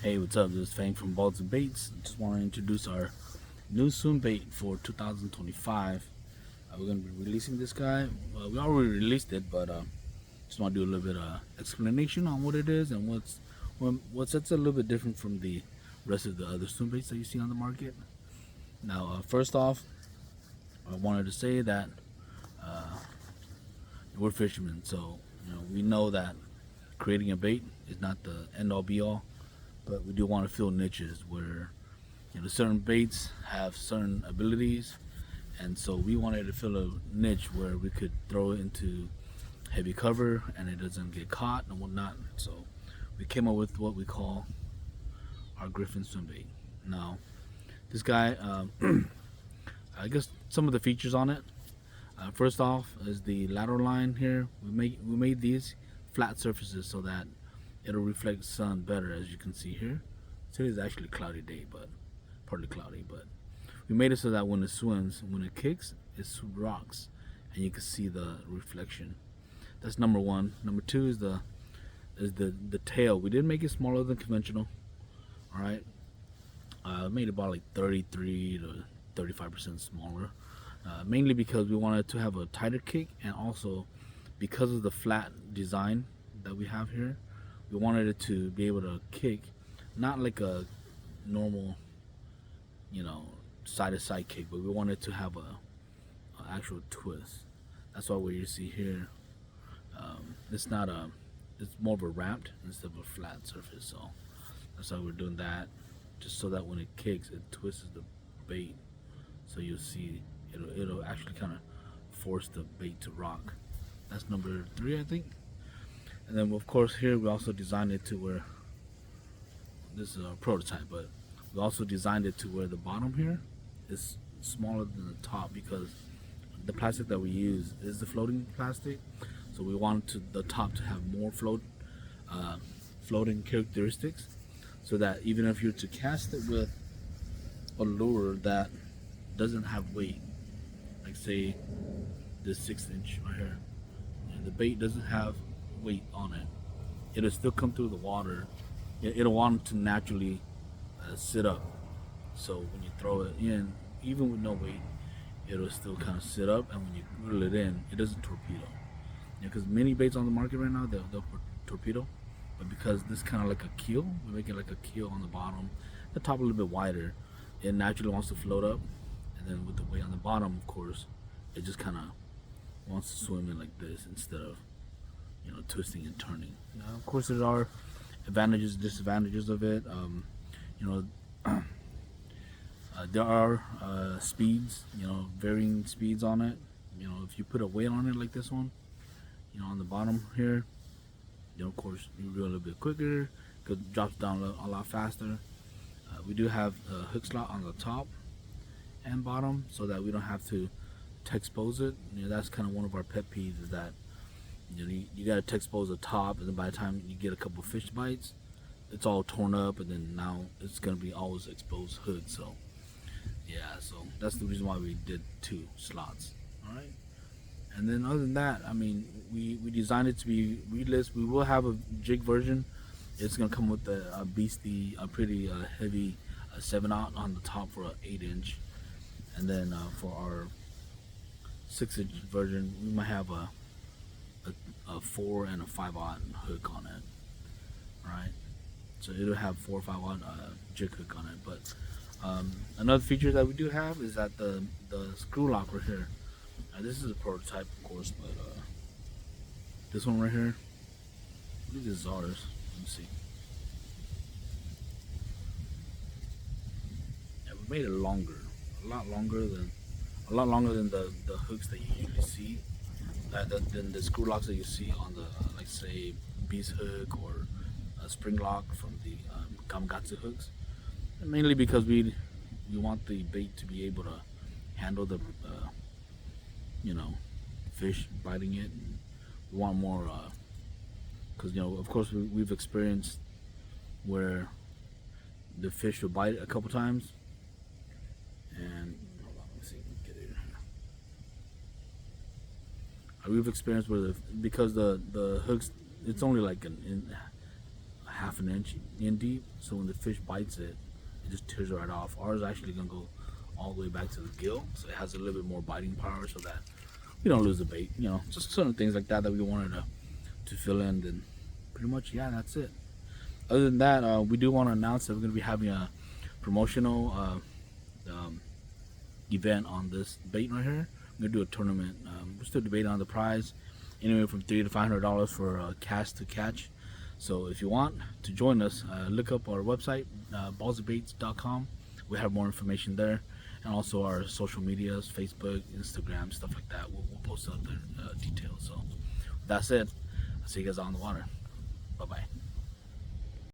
Hey, what's up? This is Fang from Balls and Baits. Just want to introduce our new Swimbait for 2025. We're going to be releasing this guy. We already released it, but just want to do a little bit of explanation on what it is and what sets it a little bit different from the rest of the other Swimbaits that you see on the market. Now, first off, I wanted to say that uh, we're fishermen, so we know that creating a bait is not the end-all be-all, but we do want to fill niches where certain baits have certain abilities, and so we wanted to fill a niche where we could throw it into heavy cover and it doesn't get caught and whatnot. So we came up with what we call our Gryphon swim bait. Now, this guy, I guess some of the features on it. First off is the lateral line here. We made these flat surfaces so that it'll reflect sun better, as you can see here. Today's actually a cloudy day, but partly cloudy, but we made it so that when it swims, when it kicks, it rocks and you can see the reflection. That's number one. Number two is the tail. We did make it smaller than conventional. All right, made it about like 33 to 35% smaller, mainly because we wanted to have a tighter kick, and also because of the flat design that we have here, we wanted it to be able to kick not like a normal side to side kick, but we wanted to have a actual twist. That's why what you see here, it's not a it's more of a wrapped instead of a flat surface. So that's why we're doing that, just so that when it kicks, it twists the bait, so you'll see it'll actually kind of force the bait to rock. That's number three, I think. And then of course here we also designed it to where, this is a prototype, but we also designed it to where the bottom here is smaller than the top, because the plastic that we use is the floating plastic. So we wanted the top to have more floating characteristics, so that even if you're to cast it with a lure that doesn't have weight, like say this 6-inch right here, and the bait doesn't have weight on it, it'll still come through the water. It'll want to naturally sit up. So when you throw it in, even with no weight, it'll still kind of sit up, and when you reel it in, it doesn't torpedo. Because many baits on the market right now, they'll torpedo, but because this kind of like a keel, we make it like a keel on the bottom, the top a little bit wider, it naturally wants to float up, and then with the weight on the bottom, of course, it just kind of wants to swim in like this instead of twisting and turning. Now, of course, there are advantages, disadvantages of it. You know, there are speeds, varying speeds on it. If you put a weight on it like this one, on the bottom here, of course, you reel a little bit quicker, because it drops down a lot faster. We do have a hook slot on the top and bottom, so that we don't have to expose it. That's kind of one of our pet peeves, is that you got to expose the top, and then by the time you get a couple fish bites, it's all torn up, and then now it's gonna be always exposed hood. So yeah, so that's the reason why we did 2 slots. All right, and then other than that, I mean, we designed it to be weedless. We will have a jig version. It's gonna come with a beastie, a pretty heavy 7/0 on the top for an 8-inch, and then for our 6-inch version, we might have a 4 and a 5/0 hook on it. Right, so it'll have 4 or 5/0 jig hook on it. But another feature that we do have is that the screw lock right here. This is a prototype, of course, but this one right here, I think this is ours. Let me see. Yeah, we made it longer, a lot longer than the hooks that you usually see, than the screw locks that you see on the like say beast hook or a spring lock from the Gamakatsu hooks. And mainly because we want the bait to be able to handle the fish biting it. We want more, because of course we've experienced where the fish will bite a couple times, and hold on, let me see if we can get it. We've experienced where because the hooks, it's only like half an inch in deep, so when the fish bites it, it just tears it right off. Ours is actually gonna go all the way back to the gill, so it has a little bit more biting power, so that we don't lose the bait. You know, just certain things like that we wanted to fill in. Then pretty much, yeah, that's it. Other than that, we do want to announce that we're gonna be having a promotional event on this bait right here. We're gonna do a tournament. We're still debating on the prize, anywhere from $300 to $500 for a cast to catch. So if you want to join us, look up our website, ballsandbaits.com. We have more information there, and also our social medias, Facebook, Instagram, stuff like that. We'll post out the details. So that's it. I'll see you guys on the water. Bye bye.